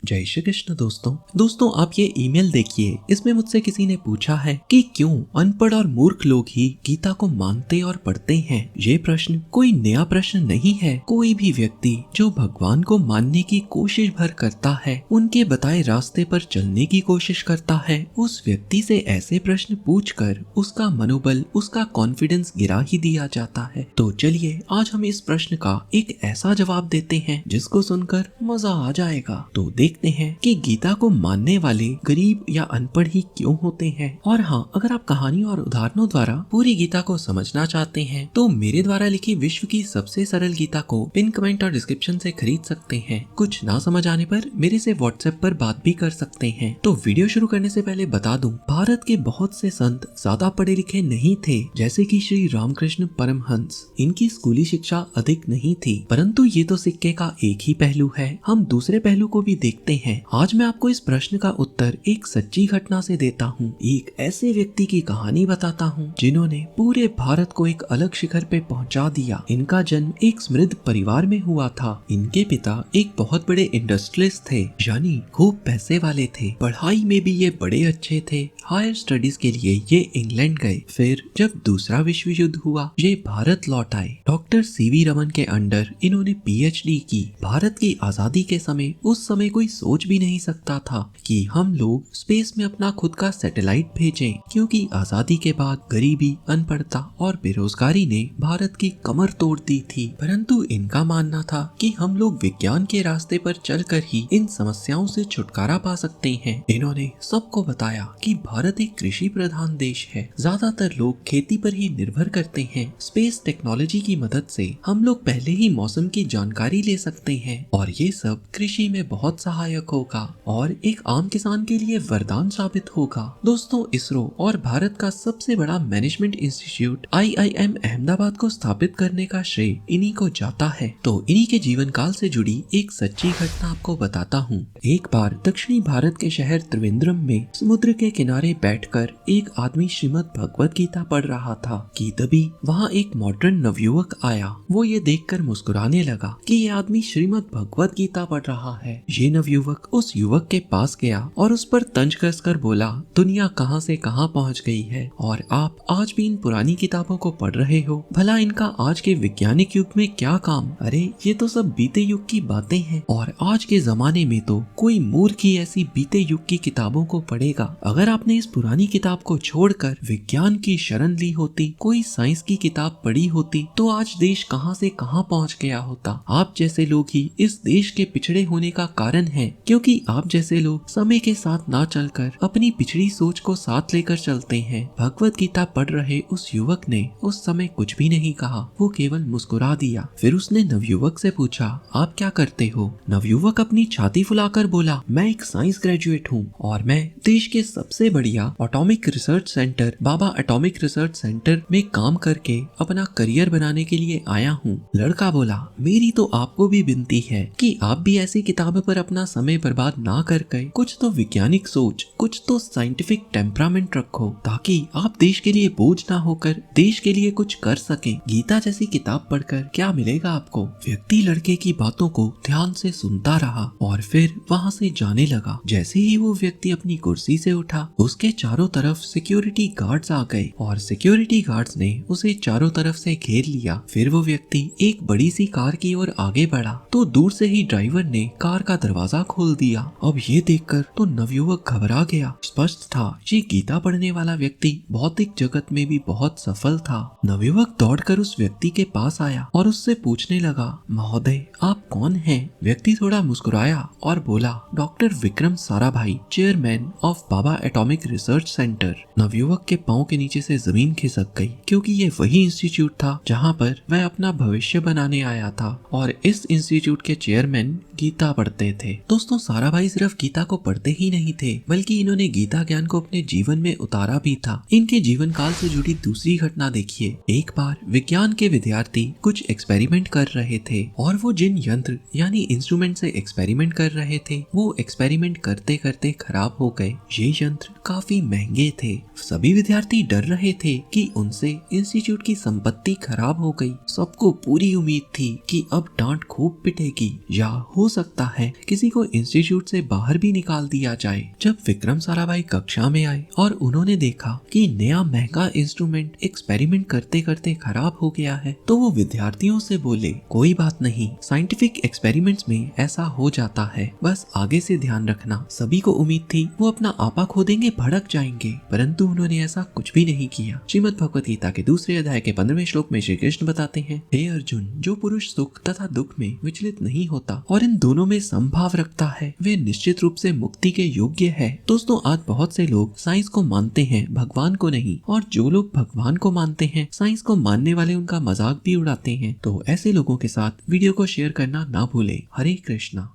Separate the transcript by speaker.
Speaker 1: जय श्री कृष्ण दोस्तों आप ये ईमेल देखिए। इसमें मुझसे किसी ने पूछा है कि क्यों अनपढ़ और मूर्ख लोग ही गीता को मानते और पढ़ते हैं। ये प्रश्न कोई नया प्रश्न नहीं है। कोई भी व्यक्ति जो भगवान को मानने की कोशिश भर करता है, उनके बताए रास्ते पर चलने की कोशिश करता है, उस व्यक्ति से ऐसे प्रश्न पूछकर उसका मनोबल, उसका कॉन्फिडेंस गिरा ही दिया जाता है। तो चलिए आज हम इस प्रश्न का एक ऐसा जवाब देते हैं जिसको सुनकर मजा आ जाएगा। तो देखते हैं कि गीता को मानने वाले गरीब या अनपढ़ ही क्यों होते हैं। और हाँ, अगर आप कहानी और उदाहरणों द्वारा पूरी गीता को समझना चाहते हैं तो मेरे द्वारा लिखी विश्व की सबसे सरल गीता को पिन कमेंट और डिस्क्रिप्शन से खरीद सकते हैं। कुछ ना समझ आने पर मेरे से व्हाट्सएप पर बात भी कर सकते हैं। तो वीडियो शुरू करने से पहले बता दूं, भारत के बहुत से संत ज्यादा पढ़े लिखे नहीं थे, जैसे कि श्री रामकृष्ण परमहंस। इनकी स्कूली शिक्षा अधिक नहीं थी, परंतु ये तो सिक्के का एक ही पहलू है। हम दूसरे पहलू को भी देखते हैं। आज मैं आपको इस प्रश्न का उत्तर एक सच्ची घटना से देता हूँ। एक ऐसे व्यक्ति की कहानी बताता हूँ जिन्होंने पूरे भारत को एक अलग शिखर पे पहुँचा दिया। इनका जन्म एक समृद्ध परिवार में हुआ था। इनके पिता एक बहुत बड़े इंडस्ट्रियलिस्ट थे, यानी खूब पैसे वाले थे। पढ़ाई में भी ये बड़े अच्छे थे। हायर स्टडीज के लिए ये इंग्लैंड गए। फिर जब दूसरा विश्व युद्ध हुआ, ये भारत लौट आए। डॉक्टर सीवी रमन के अंडर इन्होंने पीएचडी की। भारत की आजादी के समय उस समय कोई सोच भी नहीं सकता था कि हम लोग स्पेस में अपना खुद का सैटेलाइट भेजें, क्योंकि आजादी के बाद गरीबी, अनपढ़ता और बेरोजगारी ने भारत की कमर तोड़ दी थी। परंतु इनका मानना था कि हम लोग विज्ञान के रास्ते पर चलकर ही इन समस्याओं से छुटकारा पा सकते हैं। इन्होंने सबको बताया कि भारत एक कृषि प्रधान देश है। ज्यादातर लोग खेती पर ही निर्भर करते हैं। स्पेस टेक्नोलॉजी की मदद से हम लोग पहले ही मौसम की जानकारी ले सकते हैं और ये सब कृषि में बहुत सहायक होगा और एक आम किसान के लिए वरदान साबित होगा। दोस्तों, इसरो और भारत का सबसे बड़ा मैनेजमेंट इंस्टीट्यूट IIM अहमदाबाद को स्थापित करने का श्रेय इन्हीं को जाता है। तो इन्हीं के जीवन काल से जुड़ी एक सच्ची घटना आपको बताता हूँ। एक बार दक्षिणी भारत के शहर त्रिवेंद्रम में समुद्र के किनारे बैठकर एक आदमी श्रीमद् भगवत गीता पढ़ रहा था कि तभी वहाँ एक मॉडर्न नवयुवक आया। वो ये देखकर मुस्कुराने लगा कि ये आदमी श्रीमद् भगवत गीता पढ़ रहा है। ये नवयुवक उस युवक के पास गया और उस पर तंज कसकर बोला, दुनिया कहाँ से कहाँ पहुँच गई है और आप आज भी इन पुरानी किताबों को पढ़ रहे हो। भला इनका आज के वैज्ञानिक युग में क्या काम? अरे ये तो सब बीते युग की बातें हैं और आज के जमाने में तो कोई मूर्ख ही ऐसी बीते युग की किताबों को पढ़ेगा। अगर आपने इस पुरानी किताब को छोड़कर विज्ञान की शरण ली होती, कोई साइंस की किताब पढ़ी होती, तो आज देश कहाँ से कहाँ पहुँच गया होता। आप जैसे लोग ही इस देश के पिछड़े होने का कारण है, क्योंकि आप जैसे लोग समय के साथ ना चलकर अपनी पिछड़ी सोच को साथ लेकर चलते हैं। भगवत गीता पढ़ रहे उस युवक ने उस समय कुछ भी नहीं कहा, वो केवल मुस्कुरा दिया। फिर उसने नवयुवक से पूछा, आप क्या करते हो? नवयुवक अपनी छाती फुलाकर बोला, मैं एक साइंस ग्रेजुएट हूँ और मैं देश के सबसे बढ़िया एटॉमिक रिसर्च सेंटर बाबा एटॉमिक रिसर्च सेंटर में काम करके अपना करियर बनाने के लिए आया हूँ। लड़का बोला, मेरी तो आपको भी विनती है कि आप भी ऐसी किताबों पर अपना समय बर्बाद ना करके कुछ तो वैज्ञानिक सोच, कुछ तो साइंटिफिक टेम्परामेंट रखो, ताकि आप देश के लिए बोझ ना होकर देश के लिए कुछ कर सके। गीता जैसी किताब पढ़कर क्या मिलेगा आपको? व्यक्ति लड़के की बातों को ध्यान से सुनता रहा और फिर वहाँ से जाने लगा। जैसे ही वो व्यक्ति अपनी कुर्सी से उठा, उसके चारों तरफ सिक्योरिटी गार्ड्स आ गए और सिक्योरिटी गार्ड्स ने उसे चारों तरफ से घेर लिया। फिर वो व्यक्ति एक बड़ी सी कार की ओर आगे बढ़ा तो दूर से ही ड्राइवर ने कार का दरवाजा खोल दिया। अब ये देखकर तो नवयुवक घबरा गया। स्पष्ट था ये गीता पढ़ने वाला व्यक्ति भौतिक जगत में भी बहुत सफल था। नवयुवक दौड़कर उस व्यक्ति के पास आया और उससे पूछने लगा, महोदय आप कौन हैं? व्यक्ति थोड़ा मुस्कुराया और बोला, doctor Vikram Sarabhai, chairman of Baba atomic research centre. नवयुवक के पांव के नीचे से जमीन खिसक गई, क्योंकि ये वही इंस्टीट्यूट था जहाँ पर वह अपना भविष्य बनाने आया था और इस इंस्टीट्यूट के चेयरमैन गीता पढ़ते थे। दोस्तों, साराभाई सिर्फ गीता को पढ़ते ही नहीं थे, बल्कि इन्होंने गीता ज्ञान को अपने जीवन में उतारा भी था। इनके जीवन काल से जुड़ी दूसरी घटना देखिए। एक बार विज्ञान के विद्यार्थी कुछ एक्सपेरिमेंट कर रहे थे और वो जिन यंत्र यानी इंस्ट्रूमेंट से एक्सपेरिमेंट कर रहे थे, वो एक्सपेरिमेंट करते करते खराब हो गए। ये यंत्र काफी महंगे थे। सभी विद्यार्थी डर रहे थे कि उनसे इंस्टीट्यूट की संपत्ति खराब हो गई। सबको पूरी उम्मीद थी कि अब डांट खूब पिटेगी या हो सकता है किसी किसी को इंस्टीट्यूट से बाहर भी निकाल दिया जाए। जब विक्रम साराभाई कक्षा में आए और उन्होंने देखा कि नया महंगा इंस्ट्रूमेंट एक्सपेरिमेंट करते करते खराब हो गया है, तो वो विद्यार्थियों से बोले, कोई बात नहीं, साइंटिफिक एक्सपेरिमेंट्स में ऐसा हो जाता है, बस आगे से ध्यान रखना। सभी को उम्मीद थी वो अपना आपा खो देंगे, भड़क जाएंगे, परंतु उन्होंने ऐसा कुछ भी नहीं किया। श्रीमद् भगवत गीता के दूसरे अध्याय के 15वें श्लोक में श्री कृष्ण बताते हैं, हे अर्जुन, जो पुरुष सुख तथा दुख में विचलित नहीं होता और इन दोनों में समभाव रखता है, वे निश्चित रूप से मुक्ति के योग्य है। दोस्तों, आज बहुत से लोग साइंस को मानते हैं, भगवान को नहीं, और जो लोग भगवान को मानते हैं, साइंस को मानने वाले उनका मजाक भी उड़ाते हैं। तो ऐसे लोगों के साथ वीडियो को शेयर करना ना भूले। हरे कृष्णा।